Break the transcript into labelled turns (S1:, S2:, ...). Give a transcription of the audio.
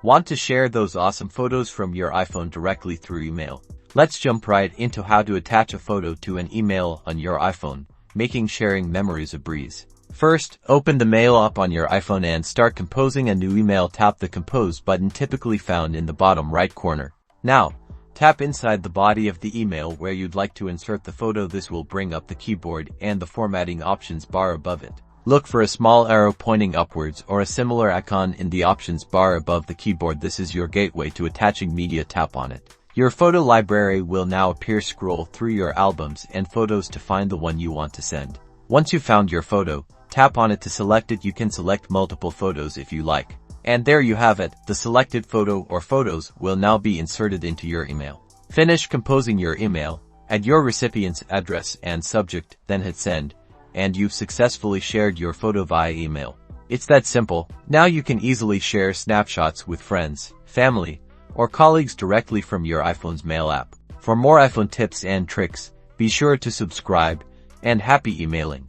S1: Want to share those awesome photos from your iPhone directly through email? Let's jump right into how to attach a photo to an email on your iPhone, making sharing memories a breeze. First, open the Mail app on your iPhone and start composing a new email. Tap the Compose button typically found in the bottom right corner. Now, tap inside the body of the email where you'd like to insert the photo. This will bring up the keyboard and the formatting options bar above it. Look for a small arrow pointing upwards or a similar icon in the options bar above the keyboard. This is your gateway to attaching media. Tap on it. Your photo library will now appear. Scroll through your albums and photos to find the one you want to send. Once you've found your photo, tap on it to select it. You can select multiple photos if you like. And there you have it. The selected photo or photos will now be inserted into your email. Finish composing your email, add your recipient's address and subject, then hit send, and you've successfully shared your photo via email. It's that simple. Now you can easily share snapshots with friends, family, or colleagues directly from your iPhone's Mail app. For more iPhone tips and tricks, be sure to subscribe, and happy emailing.